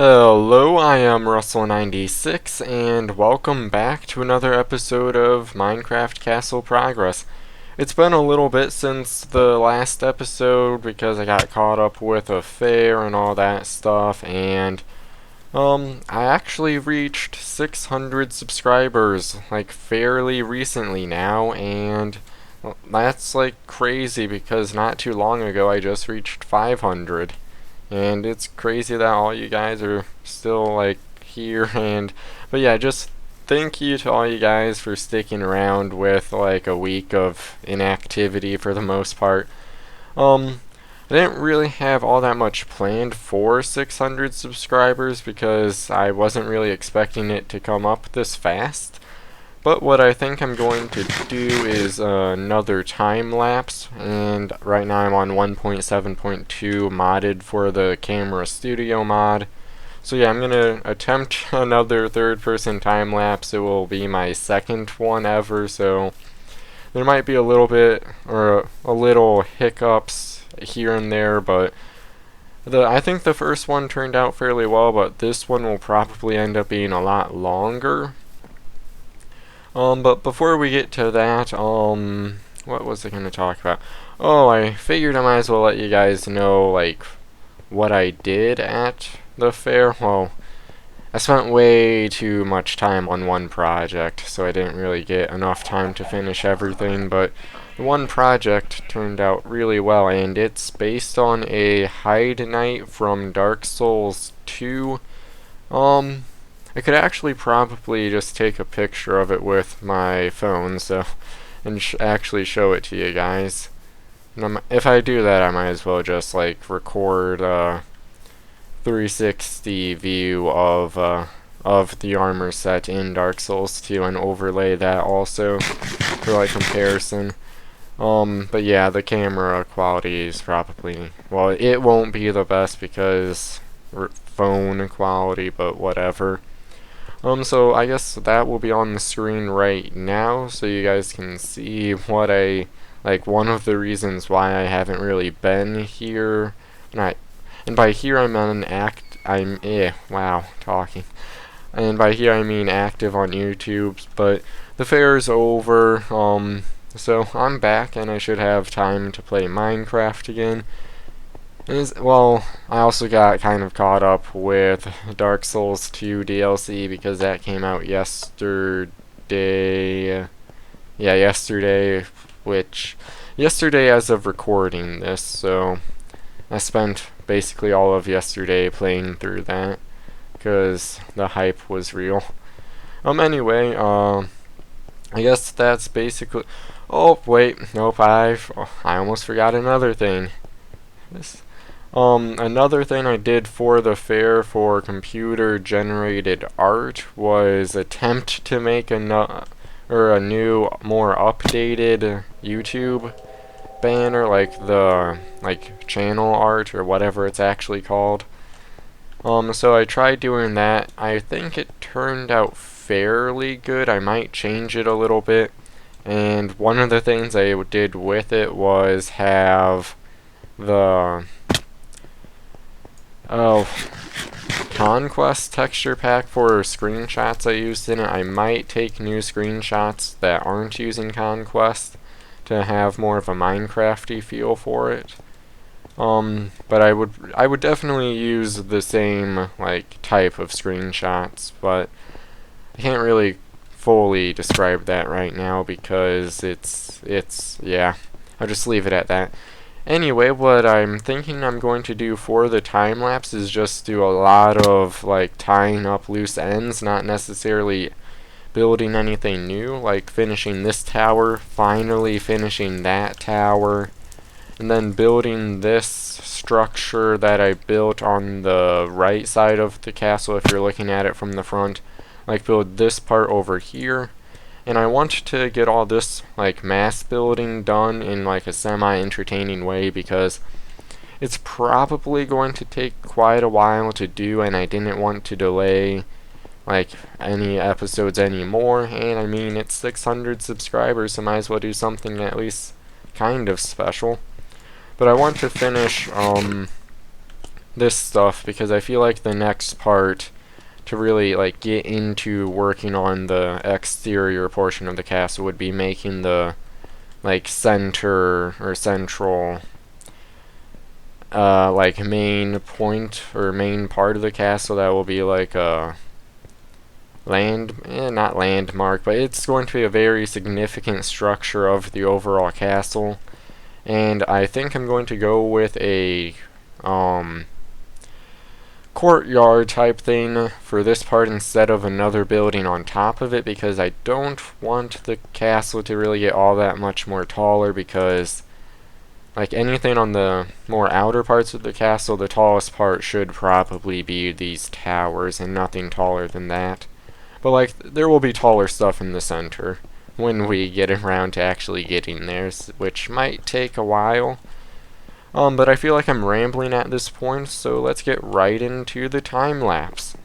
Hello, I am Russell96, and welcome back to another episode of Minecraft Castle Progress. It's been a little bit since the last episode because I got caught up with a fair and all that stuff, and I actually reached 600 subscribers, like, fairly recently now, and well, that's, like, crazy because not too long ago I just reached 500. And it's crazy that all you guys are still like here, but yeah, just thank you to all you guys for sticking around with like a week of inactivity for the most part. I didn't really have all that much planned for 600 subscribers because I wasn't really expecting it to come up this fast. But what I think I'm going to do is another time lapse, and right now I'm on 1.7.2 modded for the camera studio mod. So yeah, I'm going to attempt another third person time lapse. It will be my second one ever, so there might be a little bit or a little hiccups here and there, but I think the first one turned out fairly well, but this one will probably end up being a lot longer. But before we get to that, what was I going to talk about? Oh, I figured I might as well let you guys know, like, what I did at the fair. Well, I spent way too much time on one project, so I didn't really get enough time to finish everything, but the one project turned out really well, and it's based on a Hide Knight from Dark Souls 2. I could actually probably just take a picture of it with my phone, and actually show it to you guys. And if I do that, I might as well just like record a 360 view of the armor set in Dark Souls 2 and overlay that also for like comparison. But yeah, the camera quality is probably, well, it won't be the best because phone quality, but whatever. So I guess that will be on the screen right now, so you guys can see what one of the reasons why I haven't really been here. And by here I mean talking. And by here I mean active on YouTube, but the fair is over, so I'm back and I should have time to play Minecraft again. Well, I also got kind of caught up with Dark Souls 2 DLC because that came out yesterday. Yeah, yesterday, yesterday as of recording this, so I spent basically all of yesterday playing through that because the hype was real. Anyway, I guess that's basically. Oh, wait, nope, I almost forgot another thing. Another thing I did for the fair for computer-generated art was attempt to make a new, more updated YouTube banner, like channel art or whatever it's actually called. So I tried doing that. I think it turned out fairly good. I might change it a little bit. And one of the things I did with it was have the Conquest texture pack for screenshots I used in it. I might take new screenshots that aren't using Conquest to have more of a Minecrafty feel for it. But I would definitely use the same like type of screenshots, but I can't really fully describe that right now because yeah, I'll just leave it at that. Anyway, what I'm thinking I'm going to do for the time lapse is just do a lot of like tying up loose ends, not necessarily building anything new, like finishing this tower, finally finishing that tower, and then building this structure that I built on the right side of the castle if you're looking at it from the front. Like build this part over here. And I want to get all this like mass building done in like a semi-entertaining way because it's probably going to take quite a while to do, and I didn't want to delay like any episodes anymore. And I mean, it's 600 subscribers, so might as well do something at least kind of special. But I want to finish this stuff because I feel like the next part to really like get into working on the exterior portion of the castle would be making the like center or central like main point or main part of the castle that will be like a not landmark, but it's going to be a very significant structure of the overall castle. And I think I'm going to go with a courtyard type thing for this part instead of another building on top of it, because I don't want the castle to really get all that much more taller, because like anything on the more outer parts of the castle, the tallest part should probably be these towers and nothing taller than that. But like there will be taller stuff in the center when we get around to actually getting there, which might take a while. But I feel like I'm rambling at this point, so let's get right into the time lapse.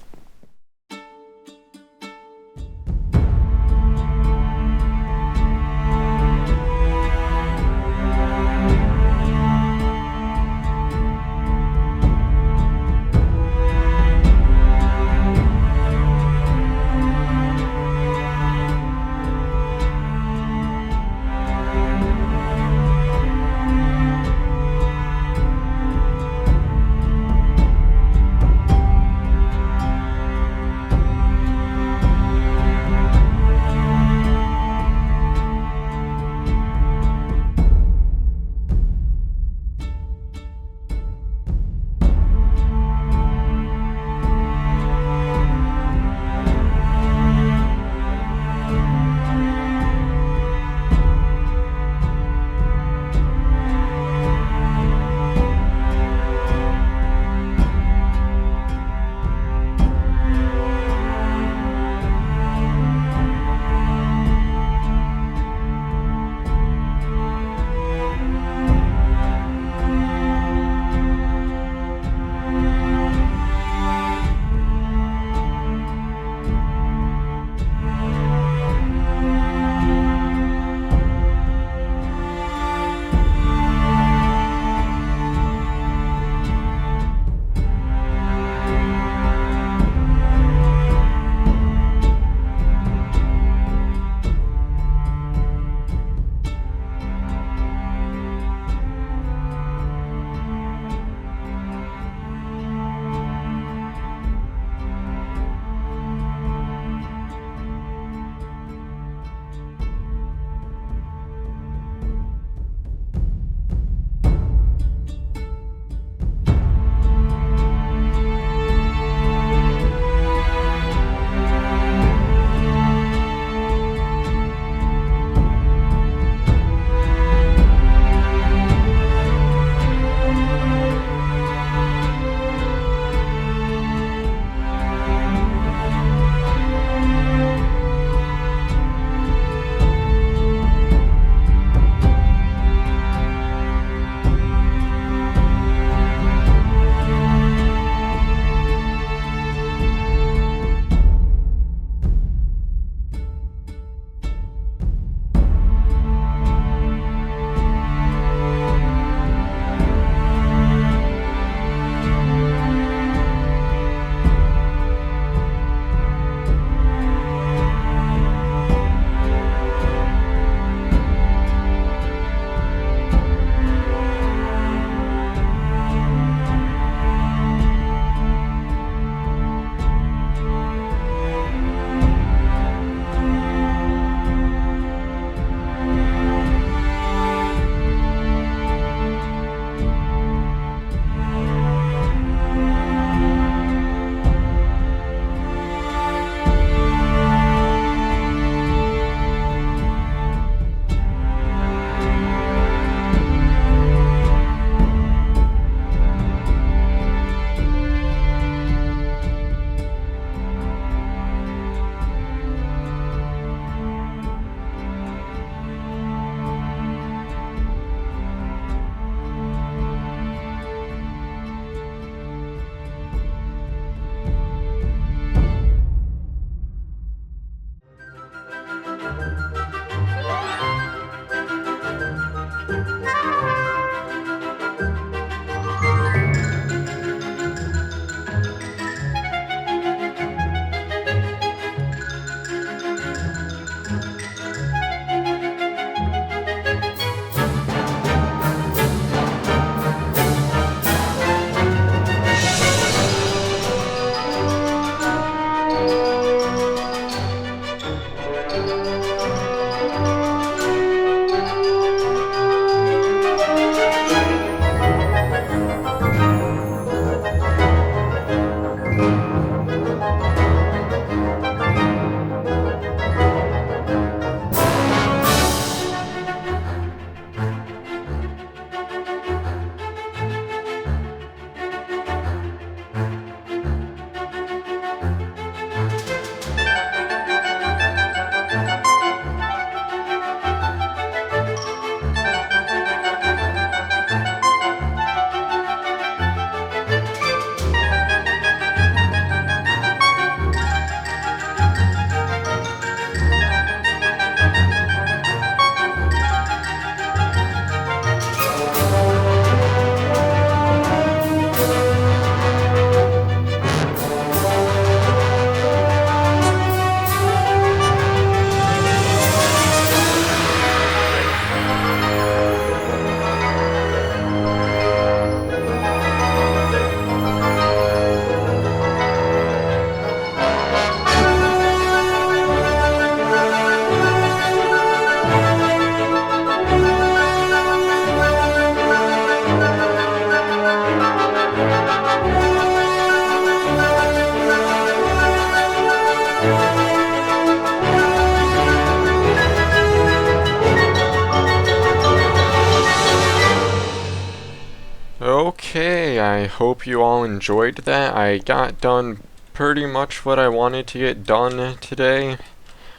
anyway, I hope you all enjoyed that. I got done pretty much what I wanted to get done today.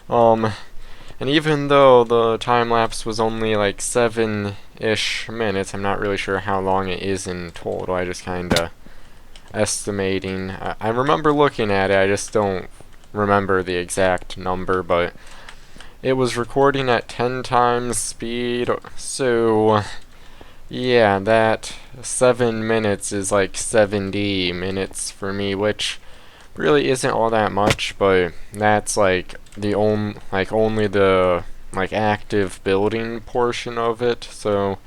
And even though the time lapse was only like 7-ish minutes, I'm not really sure how long it is in total. I just kinda estimating. I remember looking at it, I just don't remember the exact number, but it was recording at 10 times speed, so yeah, that 7 minutes is like 70 minutes for me, which really isn't all that much, but that's like the only the active building portion of it. So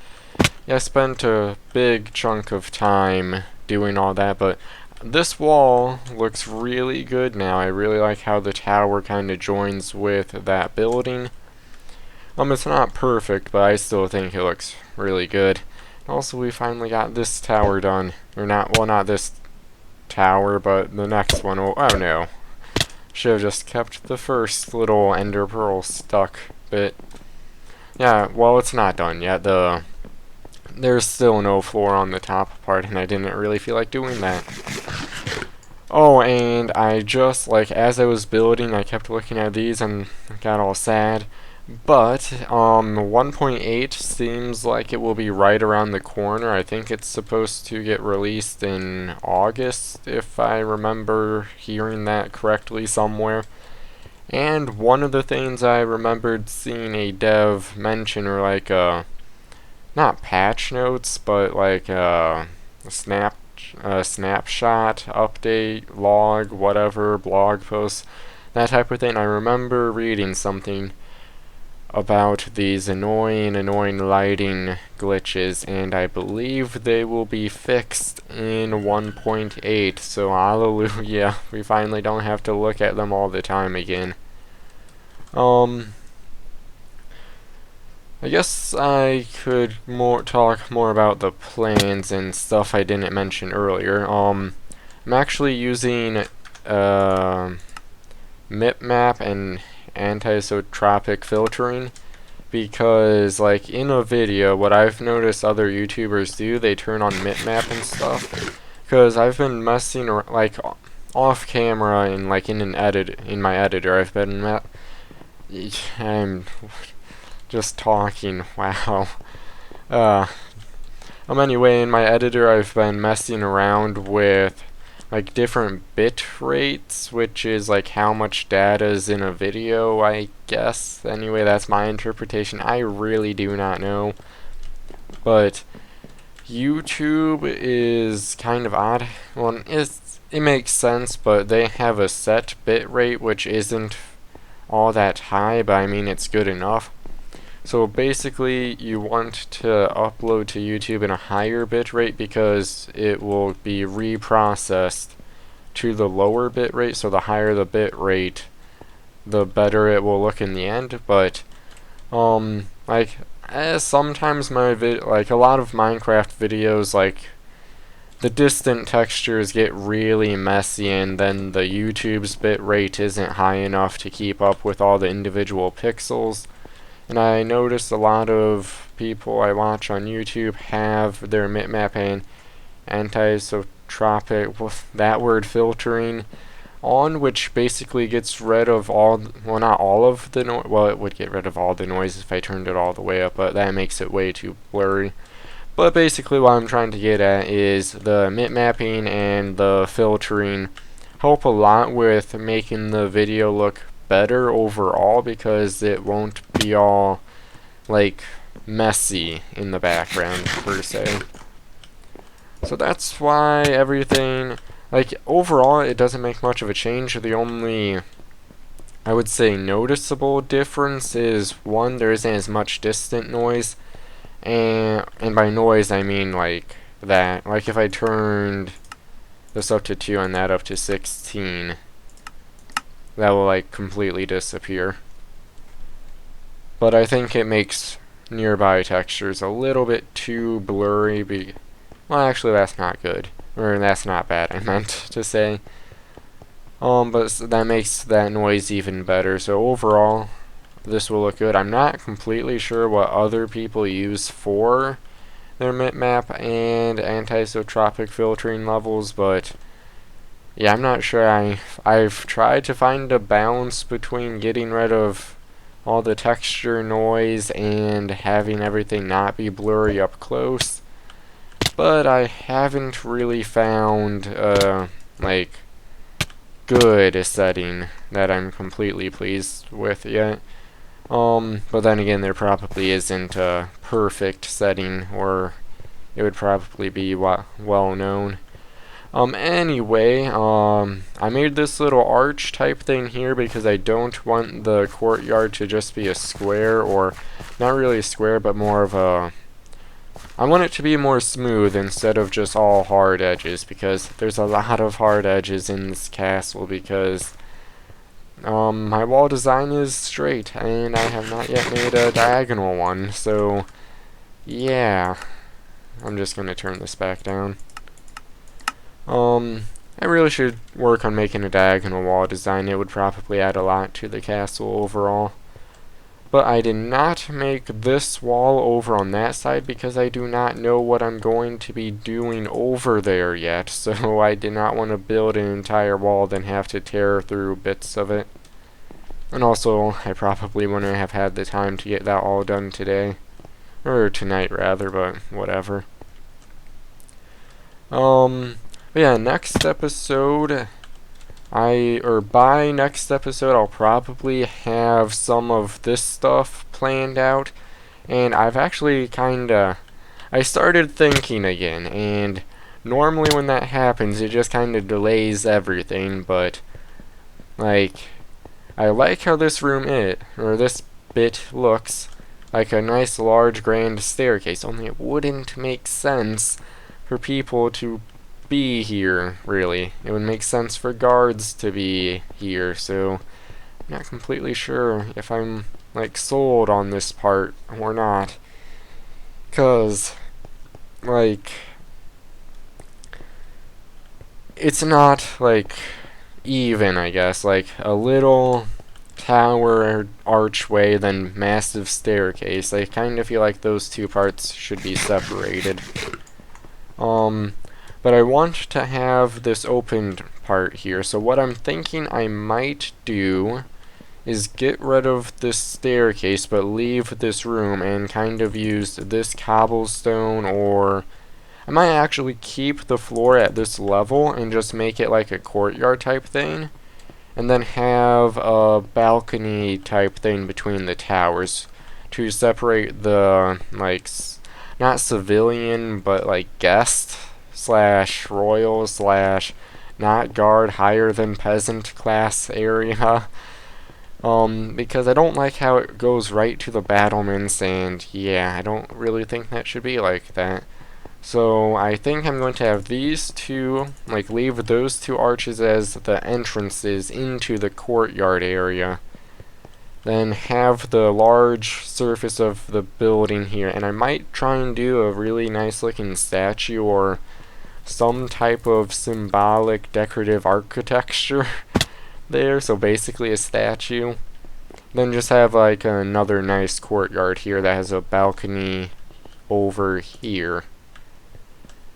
yeah, I spent a big chunk of time doing all that, but this wall looks really good now. I really like how the tower kind of joins with that building. It's not perfect, but I still think it looks really good. Also, we finally got this tower done. Or not, well, not this tower, but the next one. Oh no. Should have just kept the first little ender pearl stuck bit. Yeah, well, it's not done yet. There's still no floor on the top part, and I didn't really feel like doing that. Oh, and I just, as I was building, I kept looking at these and got all sad. But 1.8 seems like it will be right around the corner. I think it's supposed to get released in August, if I remember hearing that correctly somewhere. And one of the things I remembered seeing a dev mention, or not patch notes, but a snapshot, update, log, whatever, blog post, that type of thing. I remember reading something about these annoying lighting glitches, and I believe they will be fixed in 1.8, so hallelujah, we finally don't have to look at them all the time again. I guess I could talk more about the plans and stuff I didn't mention earlier. I'm actually using MipMap and anisotropic filtering because, in a video, what I've noticed other YouTubers do, they turn on MipMap and stuff. Because I've been messing around, off camera and in my editor, I've been I'm just talking, wow. Anyway, in my editor, I've been messing around with different bit rates, which is how much data is in a video, I guess. Anyway, that's my interpretation. I really do not know. But YouTube is kind of odd. Well, it makes sense, but they have a set bit rate which isn't all that high, but I mean it's good enough. So basically, you want to upload to YouTube in a higher bit rate because it will be reprocessed to the lower bit rate. So the higher the bit rate, the better it will look in the end. But sometimes my a lot of Minecraft videos, the distant textures get really messy, and then the YouTube's bit rate isn't high enough to keep up with all the individual pixels. And I noticed a lot of people I watch on YouTube have their MipMap and anisotropic, that word, filtering on, which basically gets rid of not all of the noise. Well, it would get rid of all the noise if I turned it all the way up, but that makes it way too blurry. But basically what I'm trying to get at is the MipMapping and the filtering help a lot with making the video look better overall, because it won't be all messy in the background per se. So that's why everything, overall, it doesn't make much of a change. The only, I would say, noticeable difference is, one, there isn't as much distant noise, and by noise I mean that. If I turned this up to 2 and that up to 16, that will completely disappear. But I think it makes nearby textures a little bit too blurry. Well, actually, that's not good, or that's not bad, I meant to say. But that makes that noise even better. So overall, this will look good. I'm not completely sure what other people use for their map and anisotropic filtering levels, but yeah, I'm not sure. I've tried to find a balance between getting rid of all the texture noise and having everything not be blurry up close, but I haven't really found like good setting that I'm completely pleased with yet. But then again, there probably isn't a perfect setting, or it would probably be well known. Anyway, I made this little arch type thing here because I don't want the courtyard to just be a square, or not really a square, but more of a... I want it to be more smooth instead of just all hard edges, because there's a lot of hard edges in this castle, because my wall design is straight, and I have not yet made a diagonal one, so yeah. I'm just gonna turn this back down. I really should work on making a diagonal wall design. It would probably add a lot to the castle overall. But I did not make this wall over on that side because I do not know what I'm going to be doing over there yet. So I did not want to build an entire wall then have to tear through bits of it. And also, I probably wouldn't have had the time to get that all done today. Or tonight rather, but whatever. Yeah, next episode, by next episode, I'll probably have some of this stuff planned out, and I've actually I started thinking again, and normally when that happens, it just kinda delays everything, but, like, I like how this this bit looks like a nice large grand staircase, only it wouldn't make sense for people to be here, really. It would make sense for guards to be here, so I'm not completely sure if I'm, like, sold on this part or not. 'Cause, like, it's not, like, even, I guess. Like, a little tower archway, then massive staircase. I kind of feel like those two parts should be separated. But I want to have this opened part here, so what I'm thinking I might do is get rid of this staircase but leave this room and kind of use this cobblestone, or I might actually keep the floor at this level and just make it like a courtyard type thing, and then have a balcony type thing between the towers to separate the, like, not civilian, but like guest / royal / not guard, higher than peasant class area. Because I don't like how it goes right to the battlements, and yeah, I don't really think that should be like that. So I think I'm going to have these two, like, leave those two arches as the entrances into the courtyard area. Then have the large surface of the building here, and I might try and do a really nice looking statue or some type of symbolic decorative architecture there, so basically a statue. Then just have like another nice courtyard here that has a balcony over here.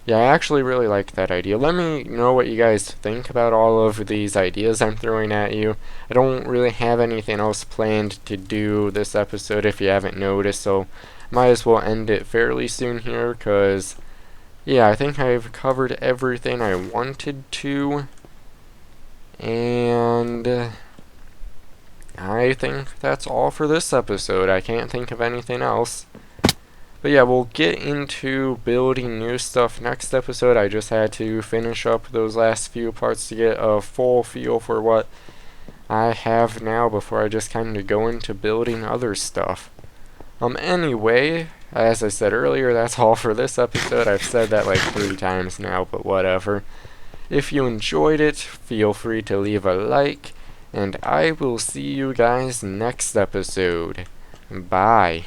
Yeah, I actually really like that idea. Let me know what you guys think about all of these ideas I'm throwing at you. I don't really have anything else planned to do this episode if you haven't noticed, so might as well end it fairly soon here, because yeah, I think I've covered everything I wanted to, and I think that's all for this episode. I can't think of anything else. But yeah, we'll get into building new stuff next episode. I just had to finish up those last few parts to get a full feel for what I have now before I just kind of go into building other stuff. Anyway, as I said earlier, that's all for this episode. I've said that like 3 times now, but whatever. If you enjoyed it, feel free to leave a like, and I will see you guys next episode. Bye.